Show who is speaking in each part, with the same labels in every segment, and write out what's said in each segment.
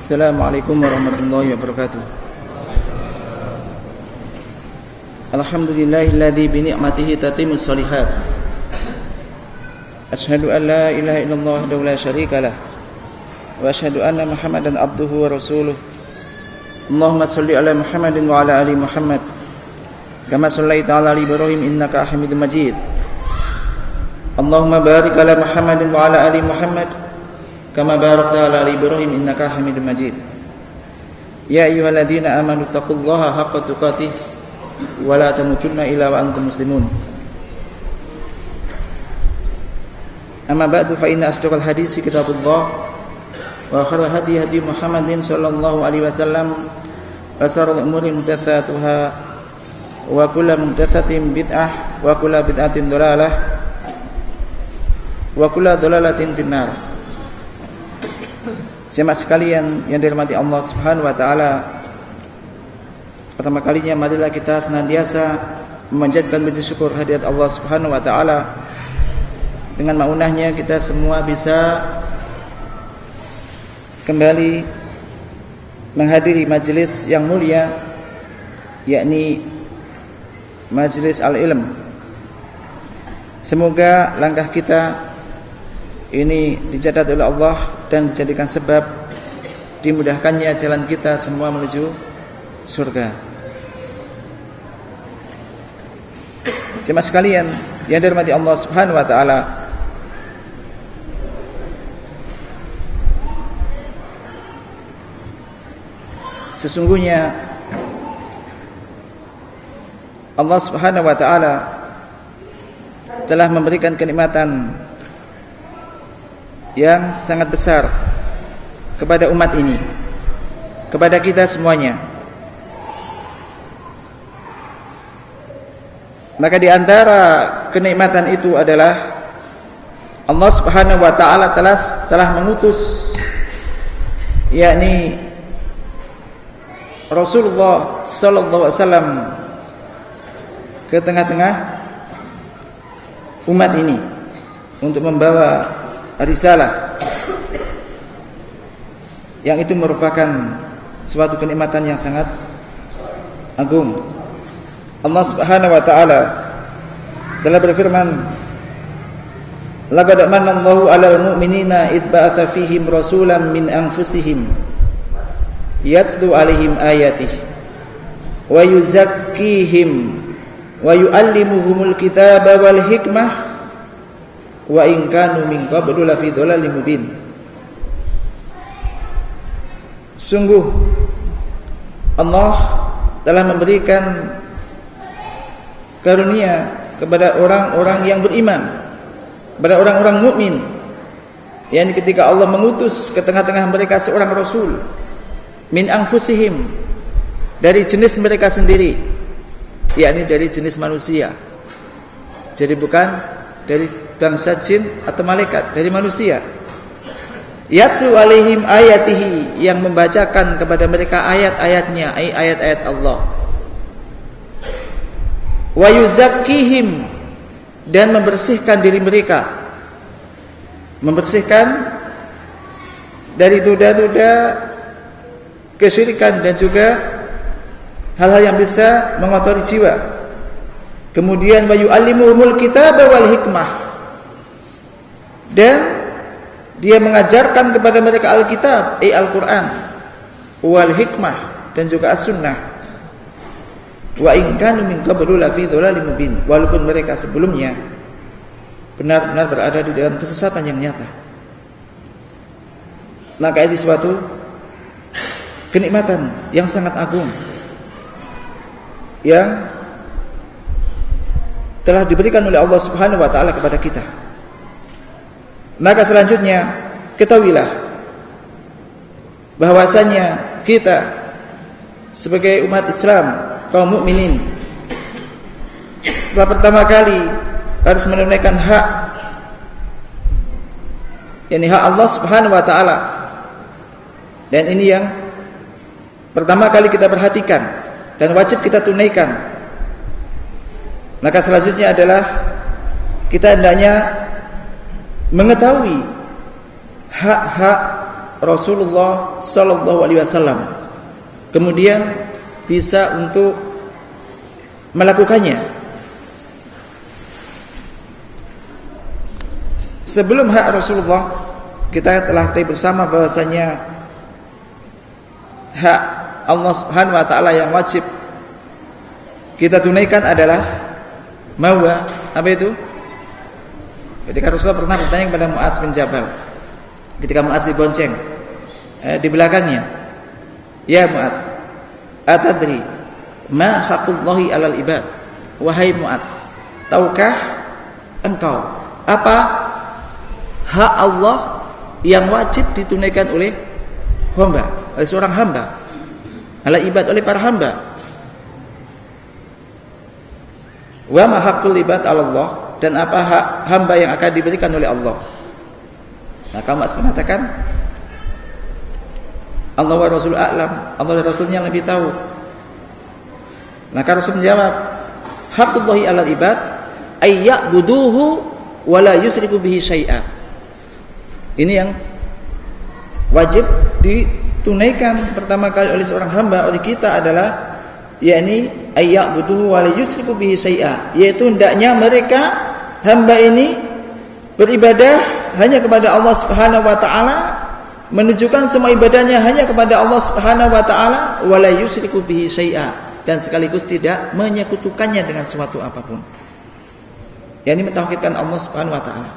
Speaker 1: Assalamualaikum warahmatullahi wabarakatuh. Alhamdulillahilladzi bi ni'matihi tatimmus shalihat. Asyhadu an la ilaha illallah wahdahu la syarikalah wa asyhadu anna Muhammadan abduhu wa rasuluh. Allahumma shalli ala Muhammadin wa ala ali Muhammad kama shallaita ala ali Ibrahim innaka Hamidum Majid. Allahumma barik ala Muhammadin wa ala ali Muhammad kama barakta ala ali Ibrahim innaka Hamidum Majid. Ya ayyuhalladzina amanu taqullaha haqqa tuqatih wa la tamutunna illa wa antum muslimun. Amma ba'du fa inna asdaqal hadisi kitabullah wa khairal hadi hadi Muhammadin sallallahu alaihi wasallam wa sharral umuri muhdatsatuha wa kullu muhdatsatin bid'ah wa kullu bid'atin dhalalah wa kullu dhalalatin finnar. Jemaah sekalian yang dirahmati Allah Subhanahu wa taala, pertama kalinya marilah kita senantiasa memanjatkan puji syukur hadirat Allah Subhanahu wa taala. Dengan maunahnya kita semua bisa kembali menghadiri majelis yang mulia, yakni majelis al-ilm. Semoga langkah kita ini dicatat oleh Allah dan dijadikan sebab dimudahkannya jalan kita semua menuju surga. Jemaah sekalian yang dirahmati Allah Subhanahu wa taala, sesungguhnya Allah Subhanahu wa taala telah memberikan kenikmatan yang sangat besar kepada umat ini, kepada kita semuanya. Maka di antara kenikmatan itu adalah Allah Subhanahu wa taala telah mengutus, yakni Rasulullah sallallahu alaihi wasallam ke tengah-tengah umat ini untuk membawa risalah, yang itu merupakan suatu kenikmatan yang sangat agung. Allah Subhanahu wa taala telah berfirman, laqad manallahu 'alal mu'minina id ba'atsa fihim rasulan min anfusihim yatslu 'alaihim ayatihi wa yuzakkihim wa yu'allimuhumul kitaba wal hikmah wa in kanu min qablu lafi dhalalin mubin. Sungguh Allah telah memberikan karunia kepada orang-orang yang beriman, kepada orang-orang mukmin, yakni ketika Allah mengutus ke tengah-tengah mereka seorang rasul min anfusihim, dari jenis mereka sendiri, yakni dari jenis manusia. Jadi bukan dari bangsa jin atau malaikat, dari manusia. Yatsu alaihim ayatihi, yang membacakan kepada mereka ayat-ayatnya, ayat-ayat Allah. Wa yuzakkihim, dan membersihkan diri mereka, membersihkan dari duda-duda kesyirikan dan juga hal-hal yang bisa mengotori jiwa. Kemudian wa yu'allimuhumul kitaba wal hikmah, dan dia mengajarkan kepada mereka Alkitab, Al-Quran, wal hikmah, dan juga as-sunnah. Wa in kanu min qablu lafi dhalalin mubin, walaupun mereka sebelumnya benar-benar berada di dalam kesesatan yang nyata. Maka itu suatu kenikmatan yang sangat agung yang telah diberikan oleh Allah Subhanahu wa taala kepada kita. Maka selanjutnya ketahuilah bahwasanya kita sebagai umat Islam, kaum mukminin, setelah pertama kali harus menunaikan hak, yakni hak Allah Subhanahu wa taala. Dan ini yang pertama kali kita perhatikan dan wajib kita tunaikan. Maka selanjutnya adalah kita hendaknya mengetahui hak-hak Rasulullah sallallahu alaihi wasallam, kemudian bisa untuk melakukannya. Sebelum hak Rasulullah, kita telah ketahui bersama bahwasanya hak Allah Subhanahu wa taala yang wajib kita tunaikan adalah mawa. Apa itu? Ketika Rasulullah pernah bertanya kepada Mu'adz bin Jabal, ketika Mu'adz dibonceng di belakangnya, "Ya Mu'adz, atadri ma haqqullahi 'alal ibad?" Wahai Mu'adz, tahukah engkau apa hak Allah yang wajib ditunaikan oleh hamba, oleh seorang hamba, ala ibad, oleh para hamba? Wa ma haqqul ibad 'ala Allah, dan apa hak hamba yang akan diberikan oleh Allah? Maka Mu'adz mengatakan, Allah wa Rasul a'lam, Allah dan Rasulnya lebih tahu. Maka Rasul menjawab, haqqullahi 'alal ibad ay ya'buduhu wa la yusyriku bihi syai'a. Ini yang wajib ditunaikan pertama kali oleh seorang hamba, oleh kita adalah yakni ay ya'buduhu wa la yusyriku bihi syai'a, yaitu hendaknya mereka hamba ini beribadah hanya kepada Allah Subhanahu wa taala, menunjukkan semua ibadahnya hanya kepada Allah Subhanahu wa taala, wa la yusyriku bihi syai'a, dan sekaligus tidak menyekutukannya dengan suatu apapun. Yakni mentauhidkan Allah Subhanahu wa taala.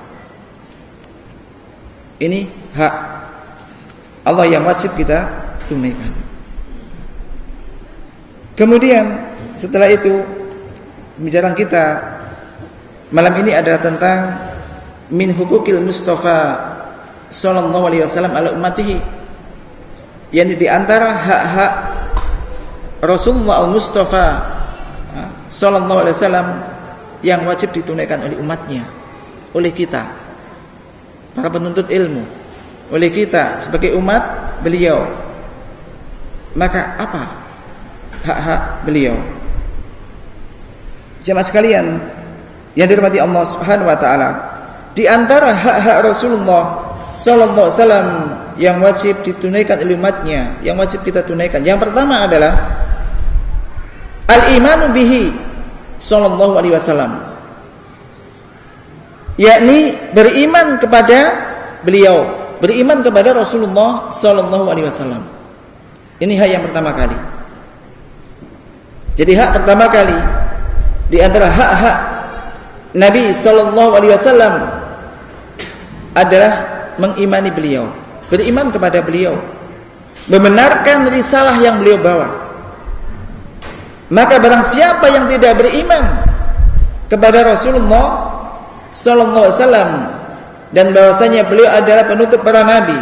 Speaker 1: Ini hak Allah yang wajib kita tunaikan. Kemudian setelah itu, pembicaraan kita malam ini adalah tentang min hukukil Mustafa sallallahu alaihi wasallam ala ummatihi, yang di antara hak-hak Rasulullah al-Mustafa sallallahu alaihi wasallam yang wajib ditunaikan oleh umatnya, oleh kita para penuntut ilmu, oleh kita sebagai umat beliau. Maka apa hak-hak beliau? Jemaah sekalian yang dirahmati Allah Subhanahu wa taala, di antara hak-hak Rasulullah sallallahu alaihi wasallam yang wajib ditunaikan oleh umatnya, yang wajib kita tunaikan, yang pertama adalah al-imanu bihi sallallahu alaihi wasallam, yakni beriman kepada beliau, beriman kepada Rasulullah sallallahu alaihi wasallam. Ini hak yang pertama kali. Jadi hak pertama kali di antara hak-hak Nabi sallallahu alaihi wasallam adalah mengimani beliau, beriman kepada beliau, membenarkan risalah yang beliau bawa. Maka barang siapa yang tidak beriman kepada Rasulullah sallallahu alaihi wasallam dan bahwasanya beliau adalah penutup para nabi,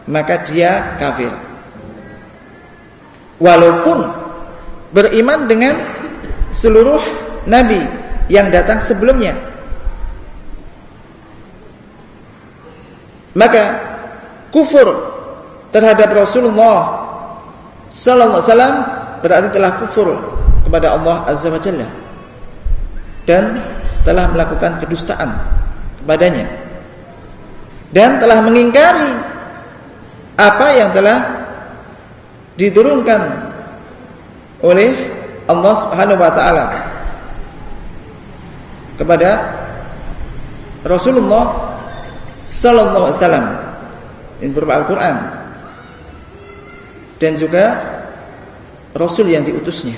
Speaker 1: maka dia kafir. Walaupun beriman dengan seluruh nabi yang datang sebelumnya. Maka kufur terhadap Rasulullah sallallahu alaihi wasallam berarti telah kufur kepada Allah Azza wa Jalla dan telah melakukan kedustaan kepadanya dan telah mengingkari apa yang telah diturunkan oleh Allah Subhanahu wa taala kepada Rasulullah sallallahu alaihi wasallam in berupa Al-Qur'an dan juga Rasul yang diutusnya.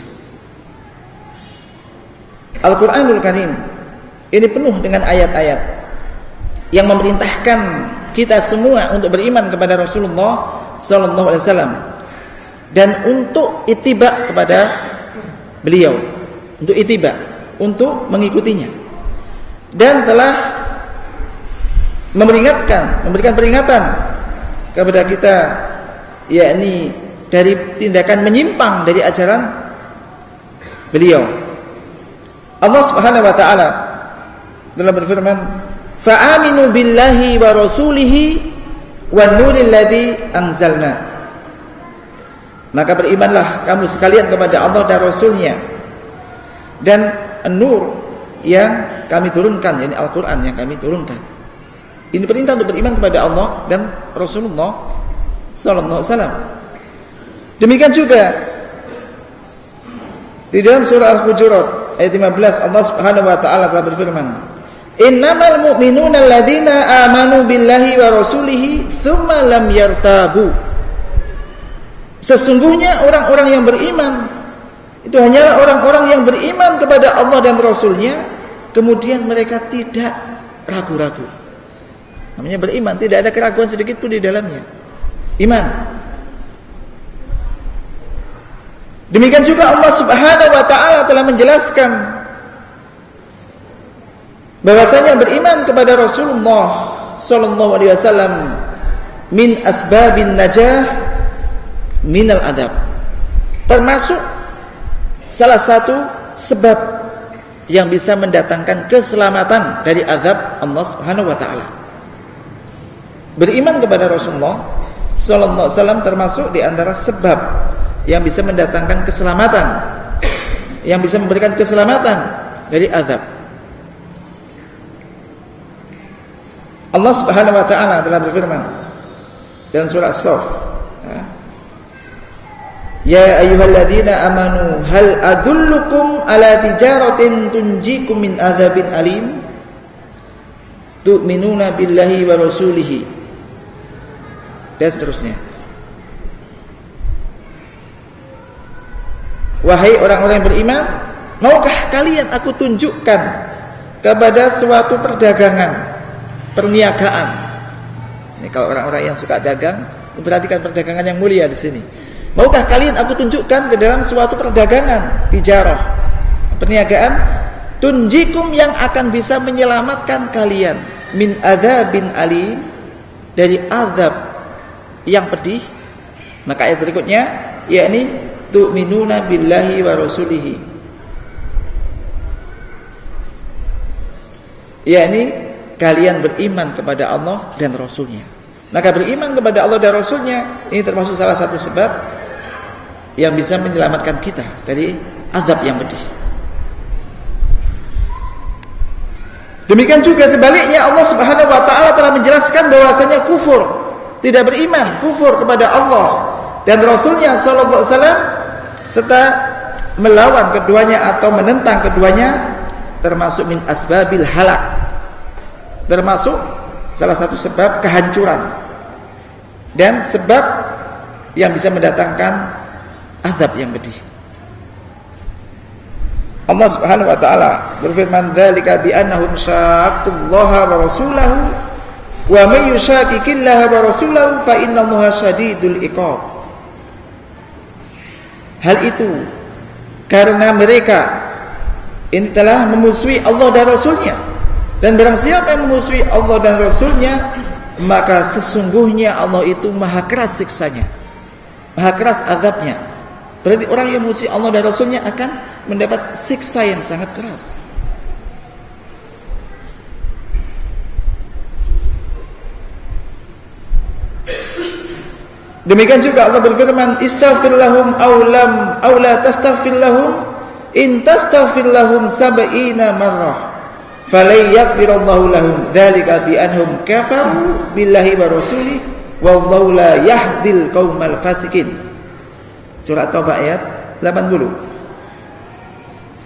Speaker 1: Al-Qur'anul Karim ini penuh dengan ayat-ayat yang memerintahkan kita semua untuk beriman kepada Rasulullah sallallahu alaihi wasallam dan untuk ittiba kepada beliau, untuk ittiba, untuk mengikutinya, dan telah memberikan peringatan kepada kita, yakni dari tindakan menyimpang dari ajaran beliau. Allah Subhanahu wa taala telah berfirman, "Fa'aminu billahi wa rasulihi wan nuril ladzi anzalna." Maka berimanlah kamu sekalian kepada Allah dan Rasulnya dan nur yang kami turunkan, yakni Al-Quran yang kami turunkan. Ini perintah untuk beriman kepada Allah dan Rasulullah sallallahu alaihi wasallam. Demikian juga di dalam surah Al-Hujurat ayat 15 Allah Subhanahu wa taala telah berfirman, "Innamal mu'minuna alladzina amanu billahi wa rasulihi tsumma lam yartabu." Sesungguhnya orang-orang yang beriman itu hanyalah orang-orang yang beriman kepada Allah dan Rasulnya, kemudian mereka tidak ragu-ragu. Namanya beriman, tidak ada keraguan sedikit pun di dalamnya. Iman. Demikian juga Allah Subhanahu wa taala telah menjelaskan bahwasanya beriman kepada Rasulullah sallallahu alaihi wasallam min asbabin najah minal adab. Termasuk salah satu sebab yang bisa mendatangkan keselamatan dari azab Allah Subhanahu wa taala. Beriman kepada Rasulullah sallallahu alaihi wasallam termasuk di antara sebab yang bisa mendatangkan keselamatan, yang bisa memberikan keselamatan dari azab. Allah Subhanahu wa taala telah berfirman dalam surah As-Saff, "Ya ayyuhalladzina amanu hal adullukum ala tijaratin tunjikum min adzabin alim tu'minuna billahi wa rasulihi." Dan seterusnya. Wahai orang-orang yang beriman, maukah kalian aku tunjukkan kepada suatu perdagangan, perniagaan? Ini kalau orang-orang yang suka dagang, perhatikan perdagangan yang mulia di sini. Maukah kalian aku tunjukkan ke dalam suatu perdagangan, tijarah, perniagaan, tunjikum yang akan bisa menyelamatkan kalian min adzabin alim, dari azab yang pedih. Maka ayat berikutnya, yakni tu'minuna billahi wa rasulihi, yakni kalian beriman kepada Allah dan Rasulnya. Maka beriman kepada Allah dan Rasulnya ini termasuk salah satu sebab yang bisa menyelamatkan kita dari azab yang pedih. Demikian juga sebaliknya, Allah Subhanahu wa taala telah menjelaskan bahwasanya kufur, tidak beriman, kufur kepada Allah dan Rasulnya sallallahu alaihi wasallam serta melawan keduanya atau menentang keduanya termasuk min asbabil halak, termasuk salah satu sebab kehancuran dan sebab yang bisa mendatangkan azab yang pedih. Allah Subhanahu wa taala berfirman, "Dzalika bi annahum syaqqullaha wa rasulahu wa may yushaqiqillaha wa rasulahu fa innallaha syadidul iqab." Hal itu karena mereka ini telah memusuhi Allah dan Rasulnya, dan barang siapa yang memusuhi Allah dan Rasulnya, maka sesungguhnya Allah itu maha keras siksanya, maha keras azabnya. Berarti orang yang memusuhi Allah dan Rasulnya akan mendapat siksa yang sangat keras. Demikian juga Allah berfirman, "Istaghfir lahum aw la tastaghfir lahum in tastaghfir lahum 70 marrah falay yaghfirallahu lahum dzalika bi annahum kafaru billahi wa rasulihi wallahu la yahdil qaumal fasikin." Surah Taubah ayat 80.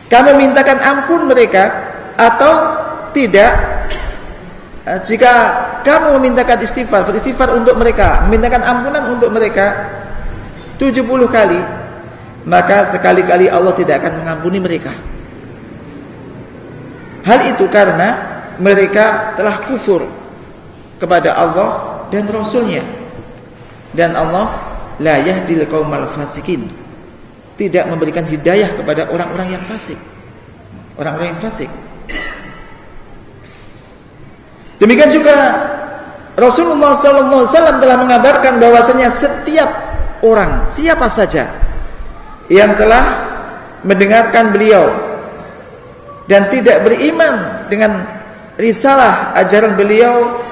Speaker 1: Kamu mintakan ampun mereka atau tidak? Jika kamu memintakan istighfar, beristighfar untuk mereka, memintakan ampunan untuk mereka 70 kali, maka sekali-kali Allah tidak akan mengampuni mereka. Hal itu karena mereka telah kufur kepada Allah dan Rasulnya, dan Allah la yahdil qaumal fasikin, tidak memberikan hidayah kepada orang-orang yang fasik, orang-orang yang fasik. Demikian juga Rasulullah SAW telah mengabarkan bahwasanya setiap orang, siapa saja yang telah mendengarkan beliau dan tidak beriman dengan risalah ajaran beliau,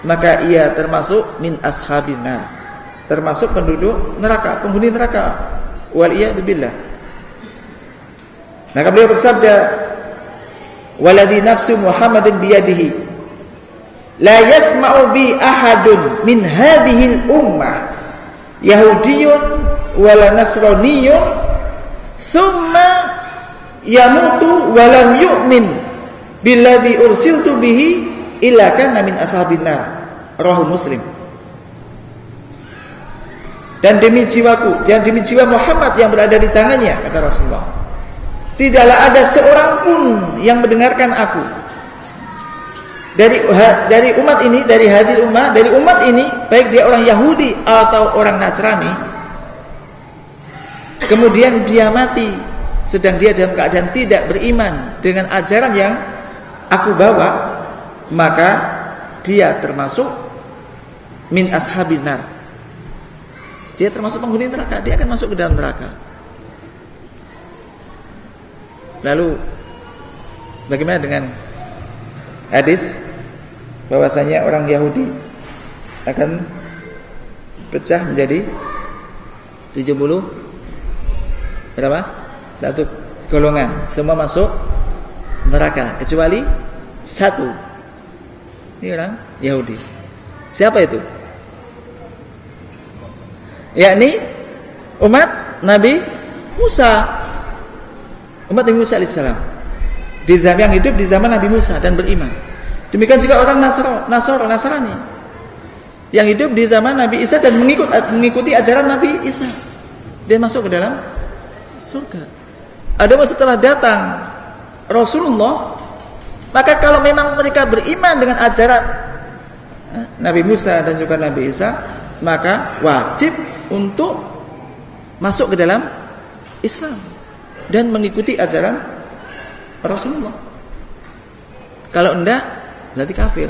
Speaker 1: maka ia termasuk min ashabina, termasuk penduduk neraka, penghuni neraka. Waliyadu billah. Maka beliau bersabda, "Waladhi nafsu Muhammadin biyadihi la yasma'u bi ahadun min hadhil ummah Yahudiyun wala Nasraniyun thumma yamutu walam yu'min billadhi ursiltu bihi illa kana min ashabin nar. Rawahu Muslim. Dan demi jiwaku, dan demi jiwa Muhammad yang berada di tangannya, kata Rasulullah, tidaklah ada seorang pun yang mendengarkan aku dari umat ini, dari umat ini, baik dia orang Yahudi atau orang Nasrani, kemudian dia mati sedang dia dalam keadaan tidak beriman dengan ajaran yang aku bawa, maka dia termasuk min ashabin nar. Dia termasuk penghuni neraka, dia akan masuk ke dalam neraka. Lalu bagaimana dengan hadis bahwasanya orang Yahudi akan pecah menjadi 70 berapa? Satu golongan, semua masuk neraka kecuali satu. Ini orang Yahudi. Siapa itu? Yakni umat Nabi Musa. Umat Nabi Musa alaihissalam. Yang hidup di zaman Nabi Musa dan beriman. Demikian juga orang Nasrani yang hidup di zaman Nabi Isa dan mengikuti ajaran Nabi Isa. Dia masuk ke dalam surga. Adapun setelah datang Rasulullah, maka kalau memang mereka beriman dengan ajaran Nabi Musa dan juga Nabi Isa, maka wajib untuk masuk ke dalam Islam dan mengikuti ajaran Rasulullah. Kalau enggak, berarti kafir,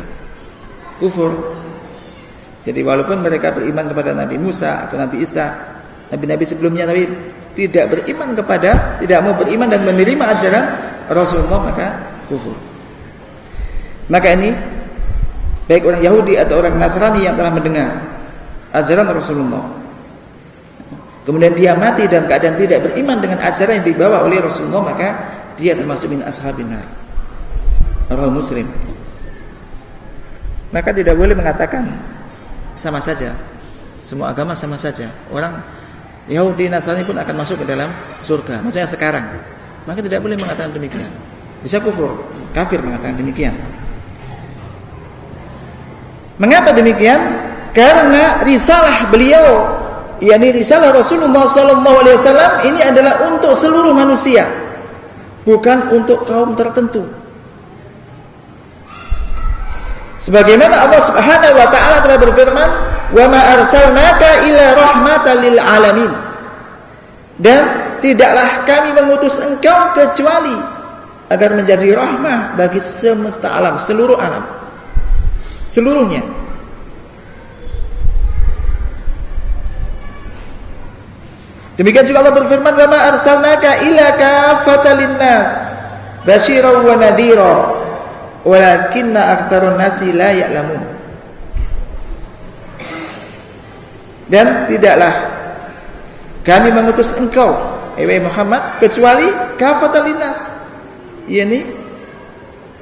Speaker 1: kufur. Jadi walaupun mereka beriman kepada Nabi Musa atau Nabi Isa, nabi-nabi sebelumnya, tapi tidak mau beriman dan menerima ajaran Rasulullah, maka kufur. Maka ini baik orang Yahudi atau orang Nasrani yang telah mendengar ajaran Rasulullah, kemudian dia mati dalam keadaan tidak beriman dengan ajaran yang dibawa oleh Rasulullah, maka dia termasuk min ashabin nar. Rawahu Muslim. Maka tidak boleh mengatakan sama saja, semua agama sama saja, orang Yahudi Nasrani pun akan masuk ke dalam surga, maksudnya sekarang. Maka tidak boleh mengatakan demikian, bisa kufur, kafir mengatakan demikian. Mengapa demikian? Karena risalah beliau, yakni risalah Rasulullah SAW, ini adalah untuk seluruh manusia, bukan untuk kaum tertentu. Sebagaimana Allah Subhanahu wa taala telah berfirman, "Wa ma arsalnaka illa rahmatan lil alamin." Dan tidaklah kami mengutus engkau kecuali agar menjadi rahmah bagi semesta alam, seluruh alam, seluruhnya. Demikian juga Allah berfirman, "Wa ma arsalnaka illa kafatan linnas basyiran wa nadhira walakinna aktsarun nasi la ya'lamun." Dan tidaklah kami mengutus engkau, wahai Muhammad, kecuali kafatan linnas, yakni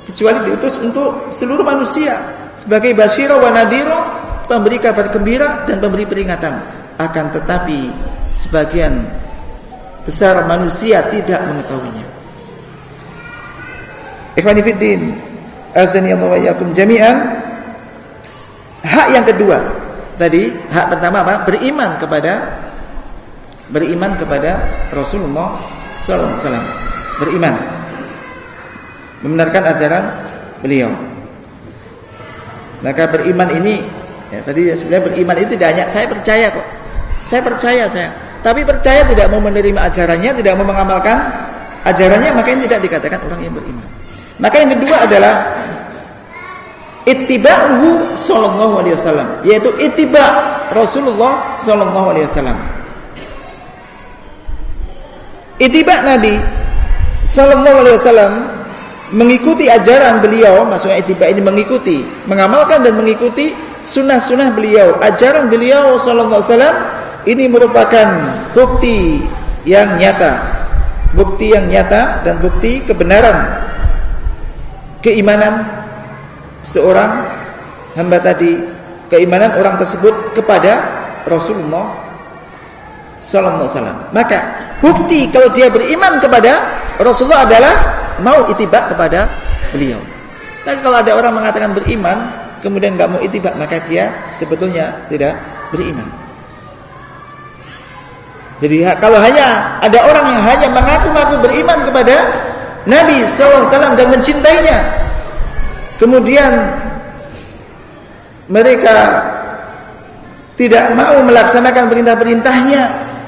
Speaker 1: kecuali diutus untuk seluruh manusia sebagai basyiran wa nadhira, pemberi kabar gembira dan pemberi peringatan. Akan tetapi sebagian besar manusia tidak mengetahuinya. Ikhwani fiddin, azani Allah wa iyyakum jami'an. Hak yang kedua tadi, hak pertama apa? Beriman kepada Rasulullah sallallahu alaihi wasallam. Beriman, membenarkan ajaran beliau. Maka beriman ini, ya, tadi sebenarnya beriman itu tidak hanya saya percaya kok. Saya percaya. Tapi percaya tidak mau menerima ajarannya, tidak mau mengamalkan ajarannya, maka ini tidak dikatakan orang yang beriman. Maka yang kedua adalah ittiba'uhu sallallahu alaihi wasallam, yaitu ittiba' Rasulullah sallallahu alaihi wasallam. Ittiba' Nabi sallallahu alaihi wasallam, mengikuti ajaran beliau, maksudnya ittiba' ini mengikuti, mengamalkan dan mengikuti sunnah-sunnah beliau, ajaran beliau sallallahu alaihi wasallam. Ini merupakan bukti yang nyata dan bukti kebenaran keimanan seorang hamba tadi, keimanan orang tersebut kepada Rasulullah sallallahu alaihi wasallam. Maka bukti kalau dia beriman kepada Rasulullah adalah mau ittiba kepada beliau. Maka kalau ada orang mengatakan beriman kemudian enggak mau ittiba, maka dia sebetulnya tidak beriman. Jadi kalau hanya ada orang yang hanya mengaku-ngaku beriman kepada Nabi sallallahu alaihi wasallam dan mencintainya, kemudian mereka tidak mau melaksanakan perintah-perintahnya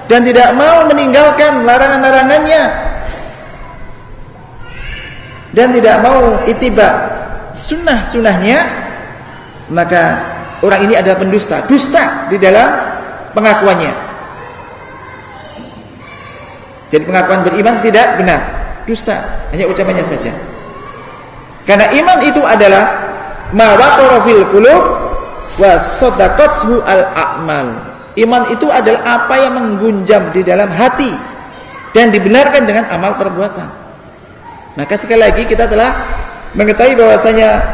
Speaker 1: dan tidak mau meninggalkan larangan-larangannya dan tidak mau ittiba sunnah-sunnahnya, maka orang ini adalah pendusta, dusta di dalam pengakuannya. Jadi pengakuan beriman tidak benar, dusta, hanya ucapannya saja. Karena iman itu adalah ma waqara fil qulub wa saddaqathu al-a'mal. Iman itu adalah apa yang menggunjam di dalam hati dan dibenarkan dengan amal perbuatan. Maka sekali lagi kita telah mengetahui bahwasanya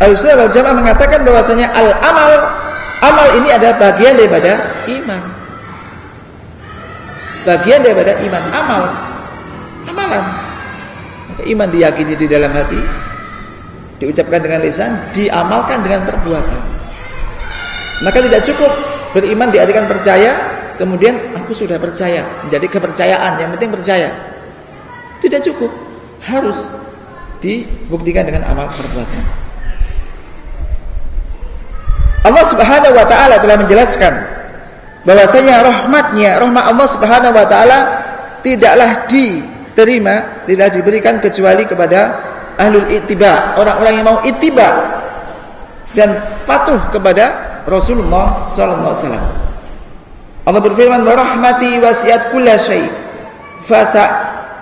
Speaker 1: Ahlussunnah wal Jamaah mengatakan bahwasanya amal ini adalah bagian daripada iman. Bagian daripada iman, amalan. Maka iman diyakini di dalam hati, diucapkan dengan lisan, diamalkan dengan perbuatan. Maka tidak cukup beriman diartikan percaya, kemudian aku sudah percaya, menjadi kepercayaan, yang penting percaya. Tidak cukup, harus dibuktikan dengan amal perbuatan. Allah Subhanahu wa taala telah menjelaskan bahwasanya rahmat Allah Subhanahu wa taala tidaklah diterima, tidak diberikan kecuali kepada ahlul ittiba, orang-orang yang mau ittiba dan patuh kepada Rasulullah sallallahu alaihi wasallam. Allah berfirman, "Wa rahmati wasi'at kulla syai'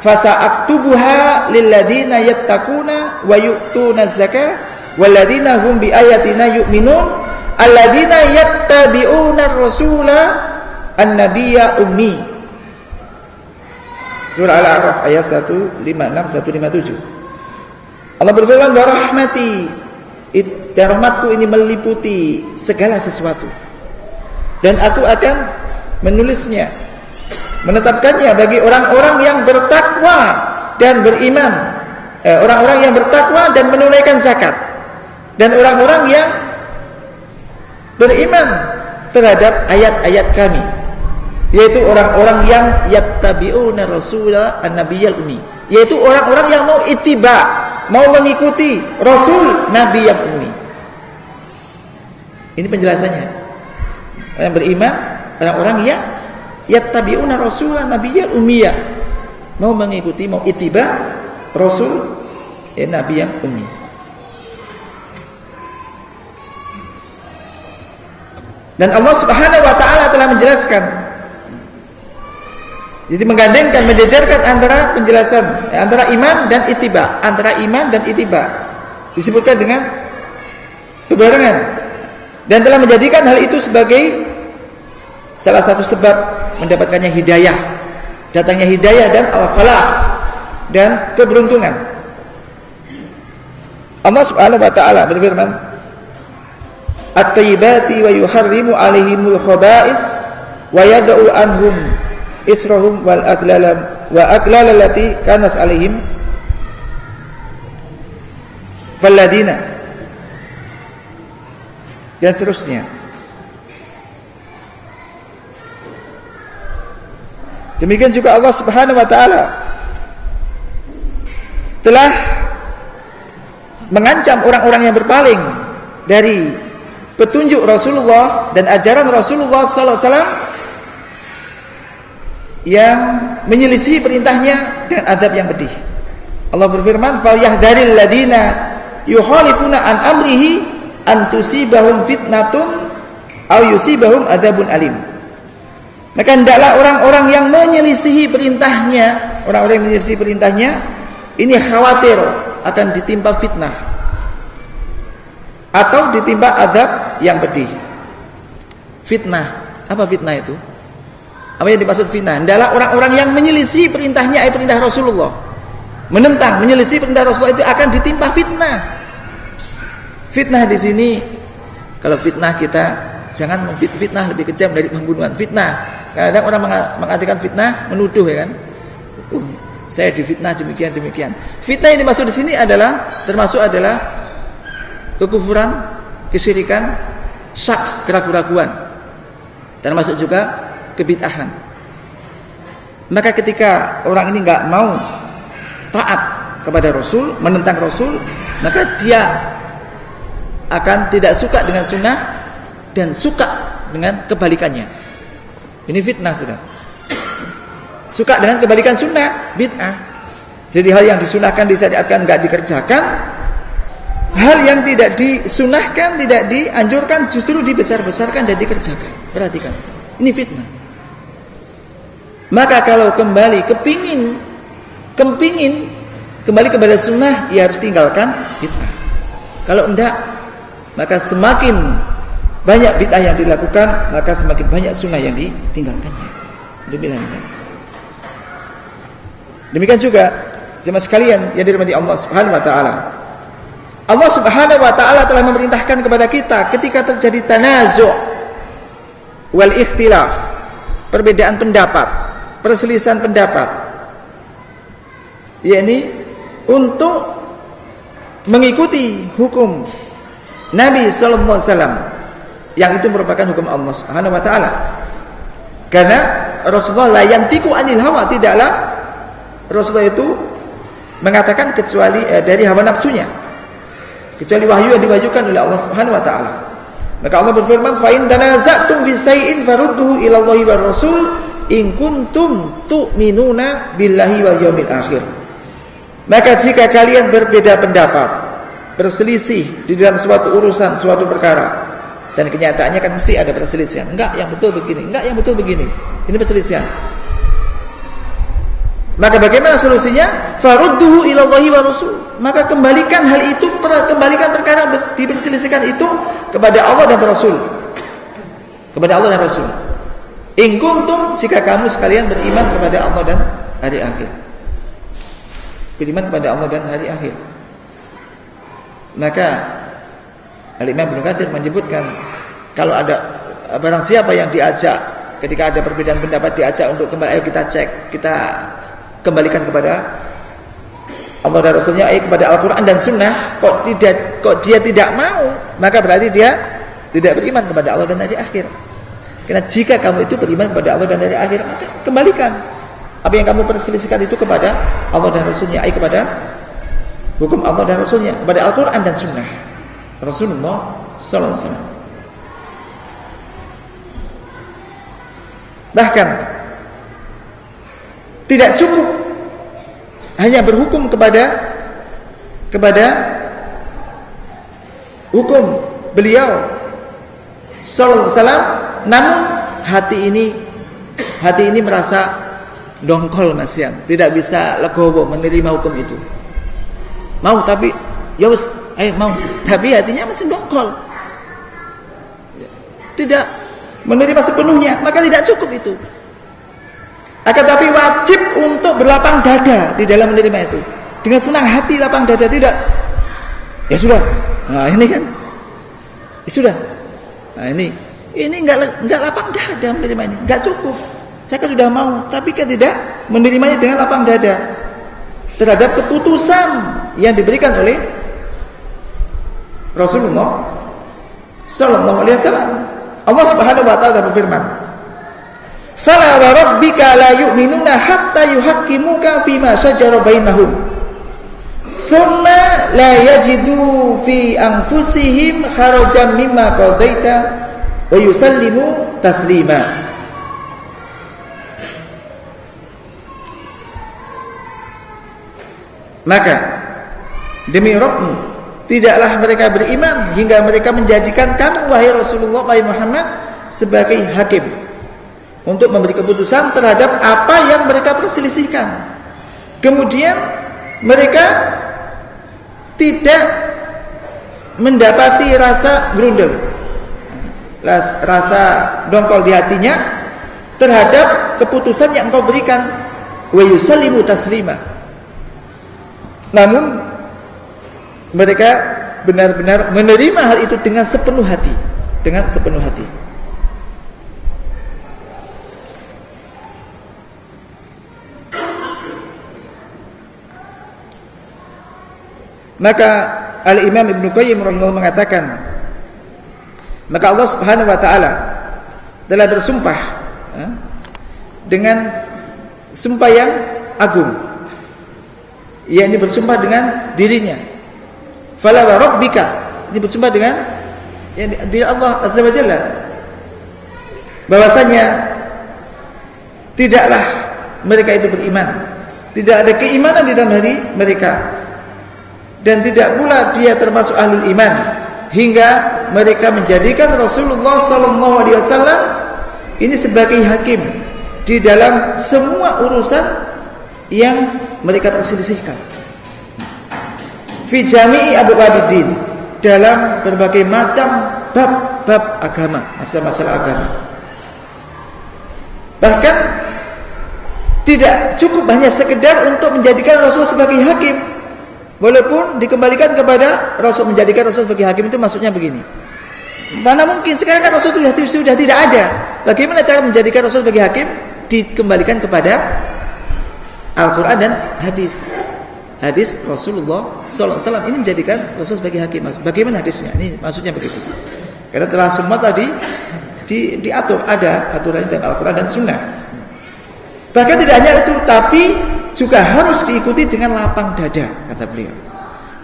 Speaker 1: fasa'aktubuha lil ladzina yattaquna wa yu'tuna az-zakata wal ladzina hum bi ayatina yu'minun alladzina yattabi'una ar-rasula an-nabiyya ummi." Surah Al-A'raf ayat 156 157. Allah berfirman, "Wa rahmati," dan rahmatku ini meliputi segala sesuatu, dan aku akan menulisnya, menetapkannya bagi orang-orang yang bertakwa dan beriman, orang-orang yang bertakwa dan menunaikan zakat, dan orang-orang yang beriman terhadap ayat-ayat kami, yaitu orang-orang yang yattabi'una rasula an-nabiyyal ummi, yaitu orang-orang yang mau ittiba, mau mengikuti Rasul Nabi yang ummi. Ini penjelasannya. Orang yang beriman, orang-orang yang yattabi'una rasulan nabiyyal ummiyah, mau mengikuti, mau ittiba Rasul Nabi yang ummi. Dan Allah Subhanahu wa taala telah menjelaskan, jadi menggandengkan, menjejarkan antara penjelasan antara iman dan ittiba, antara iman dan ittiba disebutkan dengan kebarengan, dan telah menjadikan hal itu sebagai salah satu sebab mendapatkannya hidayah, datangnya hidayah dan al-falah dan keberuntungan. Allah Subhanahu wa taala berfirman, "At-tayyibati wa yuharrimu 'alaihimul khaba'is wa yad'u anhum israhum wal aglal allati kanas 'alaihim falladina," dan seterusnya. Demikian juga Allah Subhanahu wa taala telah mengancam orang-orang yang berpaling dari petunjuk Rasulullah dan ajaran Rasulullah sallallahu alaihi wasallam, yang menyelisih perintahnya dengan adab yang pedih. Allah berfirman, "Falyahdharil ladina yukhalifuna an amrihi an tusibahum fitnatun aw yusibahum adzabun alim." Maka hendaklah orang-orang yang menyelisihi perintahnya, orang-orang yang menyelisihi perintahnya ini khawatir akan ditimpa fitnah atau ditimpa azab yang pedih. Fitnah, apa fitnah itu? Apa yang dimaksud fitnah? Adalah orang-orang yang menyelisih perintahnya, perintah Rasulullah, menentang, menyelisih perintah Rasulullah, itu akan ditimpa fitnah. Fitnah di sini, kalau fitnah kita jangan memfitnah lebih kejam dari pembunuhan. Fitnah Kadang orang mengartikan fitnah menuduh ya kan. Saya difitnah demikian. Fitnah yang dimaksud di sini termasuk adalah kekufuran, kesyirikan, syak, keraguan-raguan. Termasuk juga kebid'ahan. Maka ketika orang ini enggak mau taat kepada Rasul, menentang Rasul, maka dia akan tidak suka dengan sunnah dan suka dengan kebalikannya. Ini fitnah sudah. Suka dengan kebalikan sunnah, bid'ah. Jadi hal yang disunahkan, disyariatkan enggak dikerjakan, hal yang tidak disunahkan, tidak dianjurkan justru dibesar-besarkan dan dikerjakan. Perhatikan, ini fitnah. Maka kalau kembali kepingin kembali kepada sunnah, ia harus tinggalkan bid'ah. Kalau enggak, maka semakin banyak bid'ah yang dilakukan, maka semakin banyak sunnah yang ditinggalkannya. Demikian juga jemaah sekalian yang dirahmati Allah Subhanahu wa taala. Allah Subhanahu wa taala telah memerintahkan kepada kita ketika terjadi tanazu' wal ikhtilaf, perbedaan pendapat, perselisihan pendapat, yakni untuk mengikuti hukum Nabi sallallahu alaihi wasallam yang itu merupakan hukum Allah Subhanahu wa taala. Karena Rasulullah la yantiqu anil hawa, tidaklah Rasulullah itu mengatakan kecuali dari hawa nafsunya, kecuali wahyu yang diwahyukan oleh Allah Subhanahu wa taala. Maka Allah berfirman, "Fa in tanaza'tum fi shay'in farudduhu ila Allahi war Rasul in kuntum tu'minuna billahi wal yaumil akhir." Maka jika kalian berbeda pendapat, berselisih di dalam suatu urusan, suatu perkara, dan kenyataannya kan mesti ada perselisihan. Enggak, yang betul begini, enggak, yang betul begini. Ini perselisihan. Maka bagaimana solusinya? Farudduhu ila Allahi wa Rasul. Maka kembalikan hal itu, kembalikan perkara diperselisihkan itu kepada Allah dan Rasul. Kepada Allah dan Rasul. In kuntum, jika kamu sekalian beriman kepada Allah dan hari akhir. Beriman kepada Allah dan hari akhir. Maka Al-Imam Ibnu Katsir menyebutkan, kalau ada barang siapa yang diajak ketika ada perbedaan pendapat, diajak untuk kembali, ayo kita cek, kita kembalikan kepada Allah dan Rasulnya, kepada Al-Quran dan Sunnah, kok dia tidak mau, maka berarti dia tidak beriman kepada Allah dan hari akhir. Karena jika kamu itu beriman kepada Allah dan hari akhir, maka kembalikan apa yang kamu perselisihkan itu kepada Allah dan Rasulnya, kepada hukum Allah dan Rasulnya, kepada Al-Quran dan Sunnah Rasulullah sallallahu alaihi wasallam. Bahkan tidak cukup hanya berhukum kepada hukum beliau sallallahu alaihi wasallam, namun hati ini merasa dongkol masian, tidak bisa legowo menerima hukum itu. Mau tapi ya wis, mau tapi hatinya masih dongkol, tidak menerima sepenuhnya, maka tidak cukup itu. Akan tapi wajib untuk berlapang dada di dalam menerima itu, dengan senang hati lapang dada, tidak ya sudah, nah ini kan ya sudah, nah ini enggak lapang dada menerima ini, enggak cukup. Saya kan sudah mau, tapi kan tidak menerimanya dengan lapang dada terhadap keputusan yang diberikan oleh Rasulullah sallallahu alaihi wasallam. Allah Subhanahu wa taala berfirman, "Fala wa rabbika la yu'minuna hatta yuhaqqimuka fima shajara bainahum. Thumma la yajidu fi anfusihim harajan mimma qadaita wa yusallimu taslima." Maka demi Rabbmu, tidaklah mereka beriman hingga mereka menjadikan kamu, wahai Rasulullah, wahai Muhammad, sebagai hakim untuk memberi keputusan terhadap apa yang mereka perselisihkan. Kemudian mereka tidak mendapati rasa grundel, rasa dongkol di hatinya terhadap keputusan yang engkau berikan, wa yusallimu taslima. Namun mereka benar-benar menerima hal itu dengan sepenuh hati, dengan sepenuh hati. Maka Al-Imam Ibnu Qayyim rahimahullah mengatakan, maka Allah Subhanahu wa taala telah bersumpah dengan sumpah yang agung, yakni bersumpah dengan dirinya. Fala wa rabbika, ini bersumpah dengan diri Allah Azza wa Jalla, bahwasanya tidaklah mereka itu beriman, tidak ada keimanan di dalam hati mereka, dan tidak pula dia termasuk ahlul iman, hingga mereka menjadikan Rasulullah SAW ini sebagai hakim di dalam semua urusan yang mereka perselisihkan. Fi jami'i abwabiddin, dalam berbagai macam bab-bab agama, masalah-masalah agama. Bahkan tidak cukup hanya sekedar untuk menjadikan Rasul sebagai hakim, walaupun dikembalikan kepada Rasul, menjadikan Rasul sebagai hakim itu maksudnya begini. Mana mungkin sekarang kan Rasul sudah tidak ada. Bagaimana cara menjadikan Rasul sebagai hakim? Dikembalikan kepada Al-Quran dan hadis. Hadis Rasulullah SAW ini menjadikan Rasul sebagai hakim. Bagaimana hadisnya? Ini maksudnya begitu. Karena telah semua tadi diatur, ada aturan dalam Al-Quran dan Sunnah. Bahkan tidak hanya itu, tapi juga harus diikuti dengan lapang dada, kata beliau,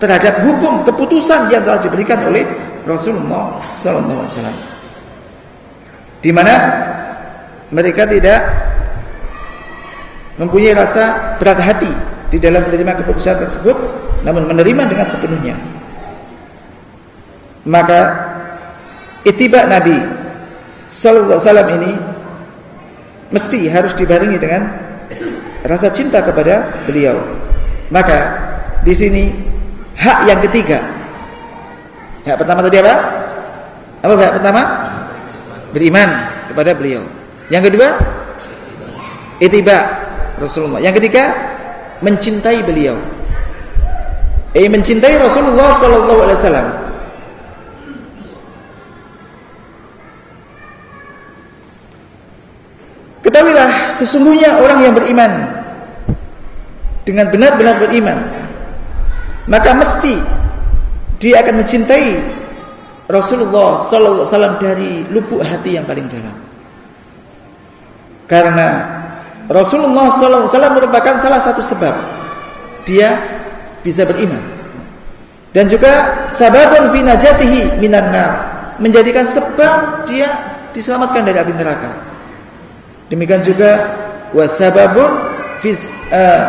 Speaker 1: terhadap hukum keputusan yang telah diberikan oleh Rasulullah SAW, di mana mereka tidak mempunyai rasa berat hati di dalam menerima keputusan tersebut, namun menerima dengan sepenuhnya. Maka ittiba Nabi sallallahu alaihi wasallam ini mesti harus dibarengi dengan rasa cinta kepada beliau. Maka di sini hak yang ketiga. Hak pertama tadi apa? Apa hak pertama? Beriman kepada beliau. Yang kedua, ittiba Rasulullah. Yang ketiga, mencintai beliau. Mencintai Rasulullah sallallahu alaihi wasallam. Ketahuilah, sesungguhnya orang yang beriman dengan benar-benar beriman, maka mesti dia akan mencintai Rasulullah sallallahu alaihi wasallam dari lubuk hati yang paling dalam. Karena Rasulullah sallallahu alaihi wasallam merupakan salah satu sebab dia bisa beriman, dan juga sababun fi najatihi minan nar, menjadikan sebab dia diselamatkan dari api neraka. Demikian juga wasababun fi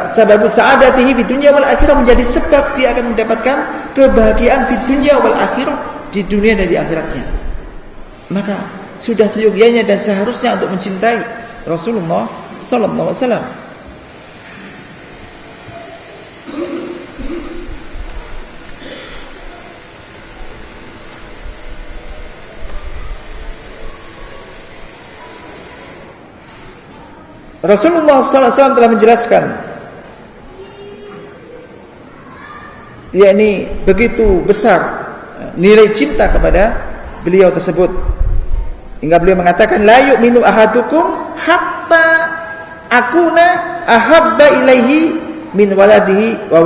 Speaker 1: sababu sa'adatihi fi dunya wal akhirah, menjadi sebab dia akan mendapatkan kebahagiaan fi dunya wal akhirah, di dunia dan di akhiratnya. Maka sudah seyogyanya dan seharusnya untuk mencintai Rasulullah sallallahu alaihi wasallam. Rasulullah SAW telah menjelaskan, yakni begitu besar nilai cinta kepada beliau tersebut, hingga beliau mengatakan, la yu'minu ahadukum hatta akuna ahabba ilaihi min waladihi wa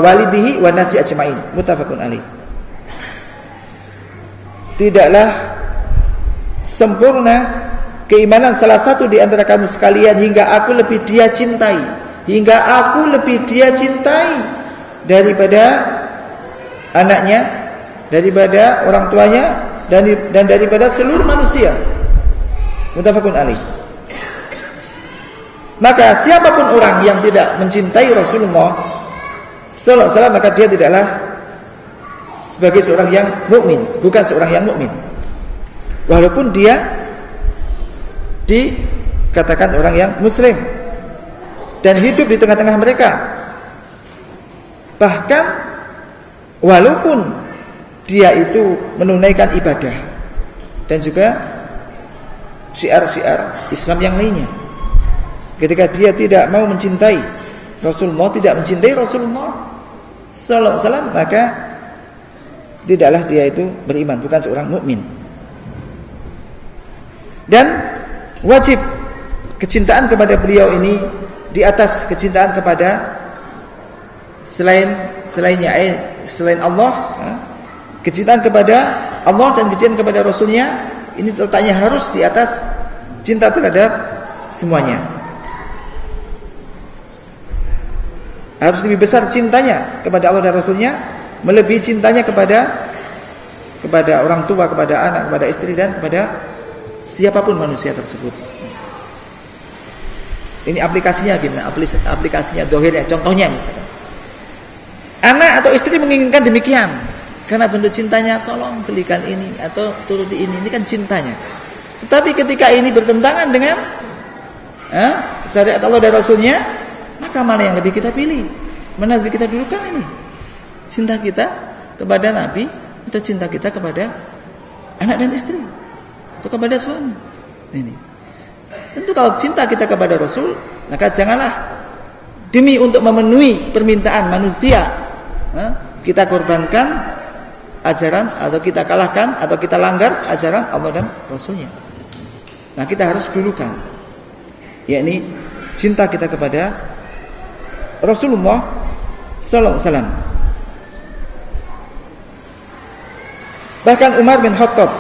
Speaker 1: walidihi wa nasi ajmain. Muttafaqun alaih. Tidaklah sempurna keimanan salah satu di antara kamu sekalian hingga aku lebih dia cintai, daripada anaknya, daripada orang tuanya, dan daripada seluruh manusia. Muttafaqun alaih. Maka siapapun orang yang tidak mencintai Rasulullah sallallahu alaihi wasallam, maka dia tidaklah sebagai seorang yang mukmin, bukan seorang yang mukmin, walaupun dia dikatakan orang yang muslim dan hidup di tengah-tengah mereka. Bahkan walaupun dia itu menunaikan ibadah dan juga syiar-syiar Islam yang lainnya, ketika dia tidak mau mencintai Rasulullah, tidak mencintai Rasulullah sallallahu alaihi wasallam, maka tidaklah dia itu beriman, bukan seorang mukmin. Dan wajib kecintaan kepada beliau ini di atas kecintaan kepada selainnya, selain Allah, kecintaan kepada Allah dan kecintaan kepada Rasulnya ini letaknya harus di atas cinta terhadap semuanya. Harus lebih besar cintanya kepada Allah dan Rasulnya melebihi cintanya kepada orang tua, kepada anak, kepada istri, dan kepada siapapun manusia tersebut. Ini aplikasinya gimana? Aplikasinya, dohirnya, contohnya misalnya anak atau istri menginginkan demikian karena bentuk cintanya, tolong belikan ini atau turuti ini kan cintanya. Tetapi ketika ini bertentangan dengan syariat Allah dan Rasulnya, maka mana yang lebih kita pilih? Mana lebih kita dulukan ini? Cinta kita kepada Nabi atau cinta kita kepada anak dan istri atau kepada suami? Ini. Tentu kalau cinta kita kepada Rasul, maka janganlah demi untuk memenuhi permintaan manusia kita korbankan ajaran atau kita kalahkan atau kita langgar ajaran Allah dan Rasulnya. Nah, kita harus dulukan, yakni cinta kita kepada Rasulullah sallallahu alaihi wasallam. Bahkan Umar bin Khattab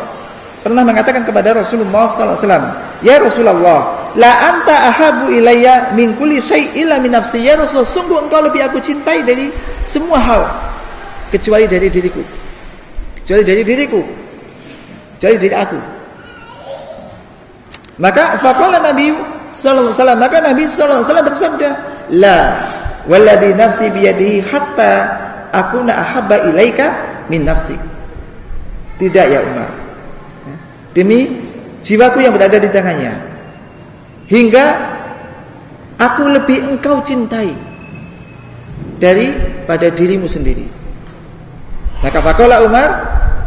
Speaker 1: pernah mengatakan kepada Rasulullah sallallahu alaihi wasallam, "Ya Rasulullah, la anta ahabu ilayya min kulli syai' illa min nafsi." Ya Rasul, sungguh engkau lebih aku cintai dari semua hal kecuali dari diriku. Kecuali dari diriku. Kecuali dari aku. Maka faqala Nabi sallallahu alaihi wasallam, maka Nabi sallallahu alaihi wasallam bersabda, "La walladhi nafsi biyadihi hatta akuna ahabba ilaika min nafsi." Tidak ya Umar. Demi jiwaku yang berada di tangannya, hingga aku lebih engkau cintai daripada dirimu sendiri. Maka faqala Umar,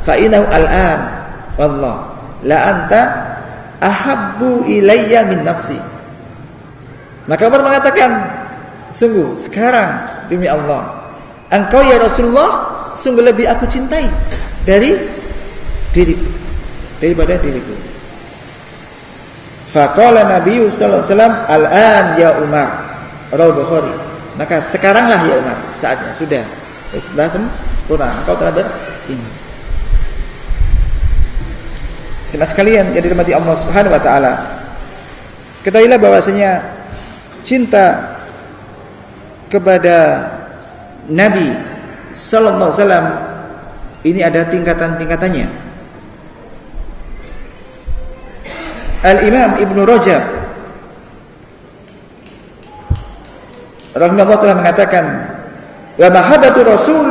Speaker 1: fa innahu al'an wallah la anta ahabbu ilayya min nafsi. Maka Umar mengatakan, sungguh sekarang demi Allah, engkau ya Rasulullah sungguh lebih aku cintai daripada diriku. Faqala Nabi sallallahu alaihi wasallam, al-an ya Umar, rawi Bukhari. Maka sekaranglah ya Umar, saatnya sudah sempurna, engkau telah beriman. Jemaah sekalian yang dirahmati Allah Subhanahu wa taala, ketahuilah bahwasanya cinta kepada Nabi sallallahu alaihi wasallam ini ada tingkatan-tingkatannya. Al-Imam Ibnu Rajab rahimahullah telah mengatakan, wa mahabbatu Rasul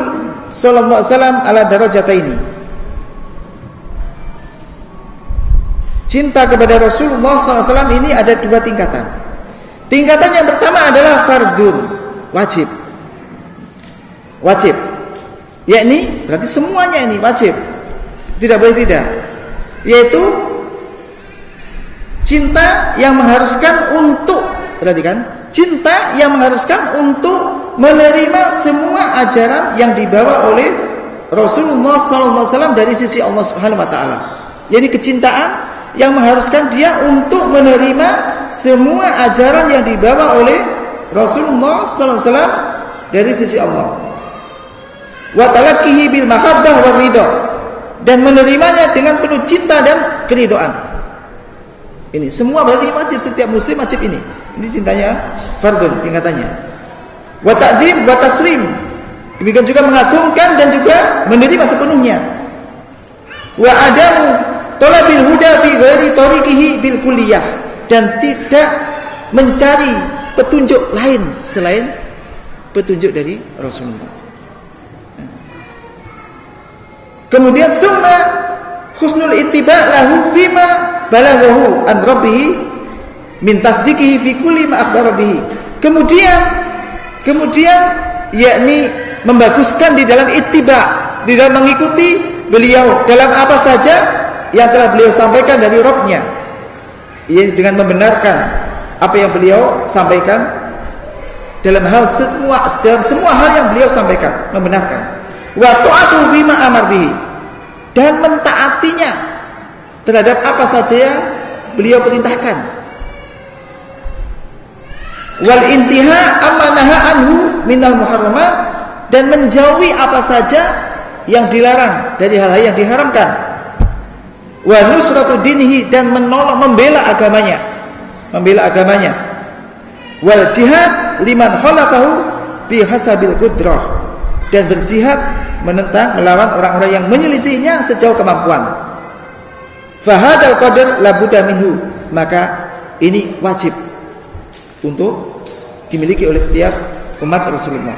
Speaker 1: sallallahu alaihi wasallam ala darajataini. Cinta kepada Rasulullah sallallahu alaihi wasallam ini ada dua tingkatan. Tingkatan yang pertama adalah fardun, wajib. Wajib. Yakni berarti semuanya ini wajib. Tidak boleh tidak. Yaitu cinta yang mengharuskan untuk, perhatikan, cinta yang mengharuskan untuk menerima semua ajaran yang dibawa oleh Rasulullah sallallahu alaihi wasallam dari sisi Allah Subhanahu wa taala. Jadi kecintaan yang mengharuskan dia untuk menerima semua ajaran yang dibawa oleh Rasulullah sallallahu alaihi wasallam dari sisi Allah. Wa talaqqihi bil mahabbah war ridha, dan menerimanya dengan penuh cinta dan keridhaan. Ini semua berarti wajib, setiap muslim wajib ini. Ini cintanya fardun tingkatannya. Wa ta'dzim wa taslim, demikian juga mengagungkan dan juga menerima sepenuhnya. Wa adamu talabil huda fi ghairi tariqihi bil kulliyah, dan tidak mencari petunjuk lain selain petunjuk dari Rasulullah. Kemudian summa husnul ittiba' lahu fima balaghahu an rabbih min tasdiqihi fi kulli ma akhbara bihi. Kemudian yakni membaguskan di dalam ittiba', di dalam mengikuti beliau dalam apa saja yang telah beliau sampaikan dari Rabb-Nya, dengan membenarkan apa yang beliau sampaikan dalam semua hal yang beliau sampaikan, membenarkan. Wa ta'atu fima amar bihi, dan mentaatinya terhadap apa saja yang beliau perintahkan. wal intiha amma naha anhu minal muharramat, dan menjauhi apa saja yang dilarang dari hal-hal yang diharamkan, wa nusratu dinihi, dan menolong membela agamanya, wal jihad liman khalafahu bi hasabil qudrah, dan berjihad menentang melawan orang-orang yang menyelisihinya sejauh kemampuan. Fahadal qadar la budda minhu, maka ini wajib untuk dimiliki oleh setiap umat Rasulullah.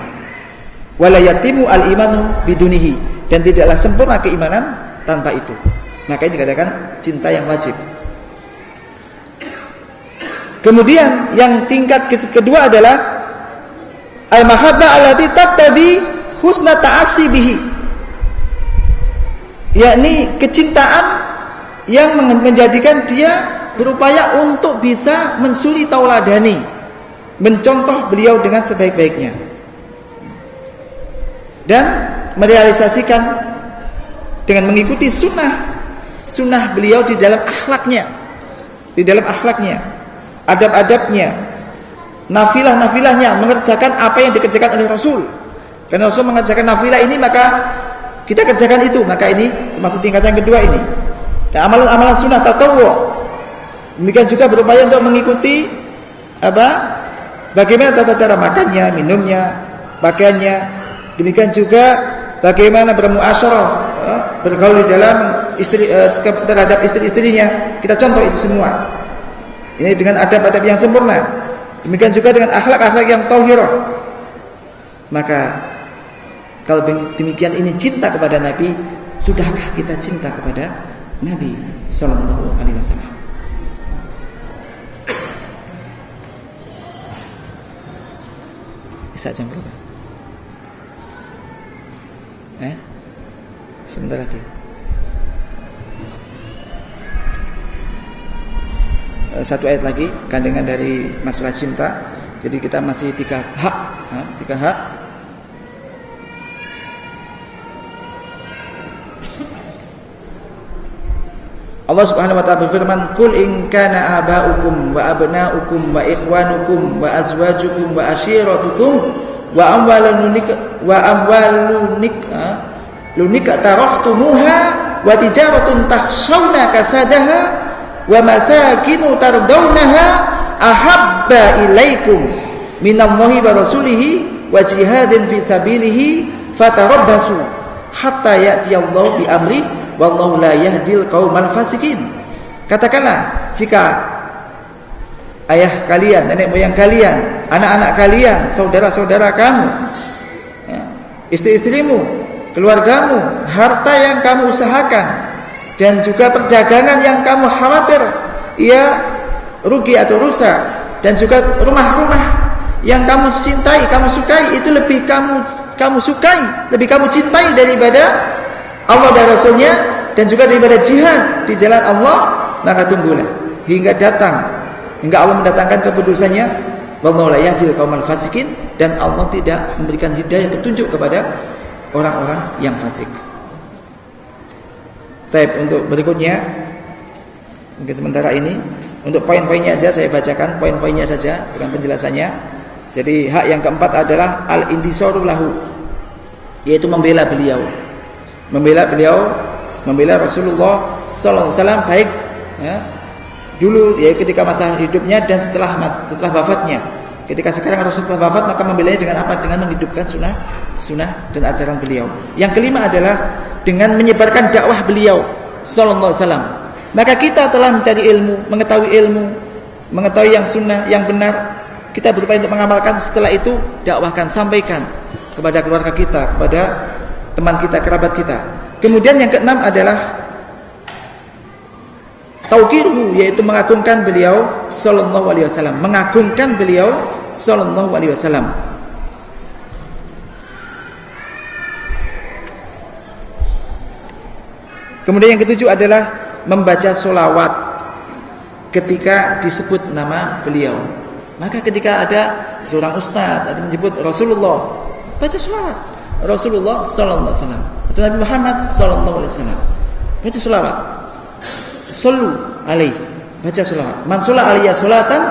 Speaker 1: Wala yatimu al-imanu bidunihi, dan tidaklah sempurna keimanan tanpa itu. Maka ini dikatakan cinta yang wajib. Kemudian yang tingkat kedua adalah al-mahabbah allati taqtadi husna ta'assi bihi, yakni kecintaan yang menjadikan dia berupaya untuk bisa mensuri tauladani, mencontoh beliau dengan sebaik-baiknya, dan merealisasikan dengan mengikuti sunnah beliau di dalam akhlaknya, adab-adabnya, nafilah-nafilahnya, mengerjakan apa yang dikerjakan oleh Rasul. Karena Rasul mengerjakan nafilah ini, maka kita kerjakan itu. Maka ini termasuk tingkatan kedua ini. Dan amalan-amalan sunnah tatawwu, demikian juga berupaya untuk mengikuti bagaimana tata cara makannya, minumnya, pakaiannya. Demikian juga bagaimana bermuasyarah, bergaul di dalam terhadap istri-istrinya. Kita contoh itu semua. Ini dengan adab-adab yang sempurna. Demikian juga dengan akhlak-akhlak yang thahirah. Maka kalau demikian ini cinta kepada Nabi, sudahkah kita cinta kepada Nabi sallallahu alaihi wasallam? Bisa jam berapa? Sebentar lagi. Satu ayat lagi kandungan dari masalah cinta. Jadi kita masih 3 hak. Allah Subhanahu wa ta'ala berfirman, "Qul in kana aba'ukum wa abna'ukum wa ikhwanukum wa azwajukum wa ashiratukum wa amwalun taraftumuha wa tijaratun takhshawna kasadaha wa masakinu tardawnaha ahabba ilaikum minallahi wa rasulihi wa jihadin fi sabilihi fatarabbasu hatta ya'tiyallahu bi amri wallahu la yahdil qaumal fasikin." Katakanlah, jika ayah kalian, nenek moyang kalian, anak-anak kalian, saudara-saudara kamu, istri-istrimu, keluargamu, harta yang kamu usahakan, dan juga perdagangan yang kamu khawatir ia rugi atau rusak, dan juga rumah-rumah yang kamu cintai, kamu sukai, itu lebih kamu sukai, lebih kamu cintai daripada Allah dan Rasulnya, dan juga daripada jihad di jalan Allah, maka tunggulah hingga Allah mendatangkan keputusannya. Wallahu la yahdil qaumal fasikin, dan Allah tidak memberikan hidayah, petunjuk kepada orang-orang yang fasik. Untuk berikutnya, mungkin sementara ini untuk poin-poinnya saja saya bacakan, poin-poinnya saja bukan penjelasannya. Jadi hak yang keempat adalah al-intisaru lahu, yaitu membela beliau, membela Rasulullah sallallahu alaihi wasallam, baik dulu ya ketika masa hidupnya dan setelah wafatnya. Ketika sekarang Rasulullah wafat, maka membelanya dengan apa? Dengan menghidupkan sunnah dan ajaran beliau. Yang kelima adalah dengan menyebarkan dakwah beliau sallallahu alaihi wasallam. Maka kita telah mencari ilmu, mengetahui yang sunnah, yang benar, kita berupaya untuk mengamalkan. Setelah itu dakwahkan, sampaikan kepada keluarga kita, kepada teman kita, kerabat kita. Kemudian yang keenam adalah tauqiruhu, yaitu mengagungkan beliau sallallahu alaihi wasallam, mengagungkan beliau sallallahu alaihi wasallam. Kemudian yang ketujuh adalah membaca sholawat ketika disebut nama beliau. Maka ketika ada seorang ustaz ada menyebut Rasulullah, baca sholawat Rasulullah sallallahu alaihi wasallam atau Nabi Muhammad sallallahu alaihi wasallam, baca sholawat. Sallu alaihi, baca sholawat. Man sholla alaihi sholatan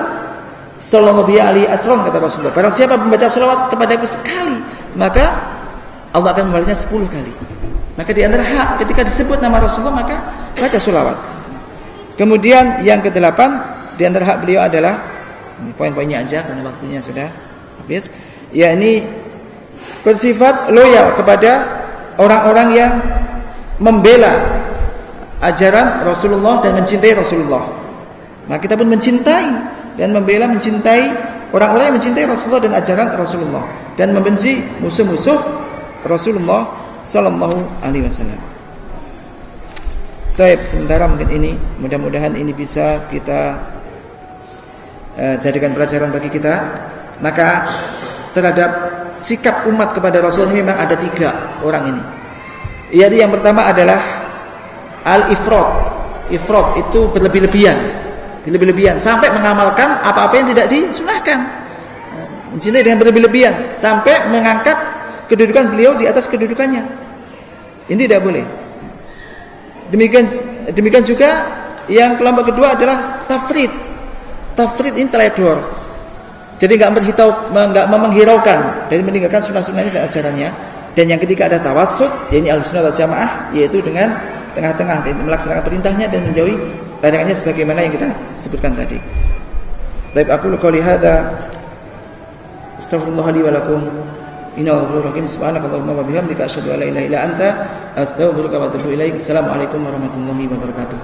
Speaker 1: sallallahu alaihi wasallam, kata Rasulullah, barang siapa membaca selawat kepadaku sekali, maka Allah akan membalasnya 10 kali. Maka di antara hak ketika disebut nama Rasulullah, maka baca selawat. Kemudian yang ke-8, di antara hak beliau adalah, ini poin-poinnya aja karena waktunya sudah habis, yakni bersifat loyal kepada orang-orang yang membela ajaran Rasulullah dan mencintai Rasulullah. Maka kita pun mencintai dan membela, mencintai orang-orang yang mencintai Rasulullah dan ajaran Rasulullah, dan membenci musuh-musuh Rasulullah sallallahu alaihi wasallam. Baik, sementara mungkin ini, mudah-mudahan ini bisa kita jadikan pelajaran bagi kita. Maka terhadap sikap umat kepada Rasul ini memang ada 3 orang ini. Yaitu yang pertama adalah al-ifrat. Ifrat itu berlebih-lebihan sampai mengamalkan apa-apa yang tidak disunahkan. Mencintai dengan berlebih-lebihan sampai mengangkat kedudukan beliau di atas kedudukannya. Ini tidak boleh. Demikian juga yang kelompok kedua adalah tafrid. Tafrid ini teledor. Jadi enggak menghiraukan dari meninggalkan sunnah-sunnahnya dan ajarannya. Dan yang ketiga ada tawassut, yakni Ahlussunnah wal Jamaah, yaitu dengan tengah-tengah, melaksanakan perintahnya dan menjauhi larangannya sebagaimana yang kita sebutkan tadi. Baik, aku qouli hadza astaghfirullah li wa lakum. Innahu ghafurur rahim. Subhanakallahumma wa bihamdika asyhadu an la ilaha illa anta astaghfiruka wa atubu ilaik. Assalamualaikum warahmatullahi wabarakatuh.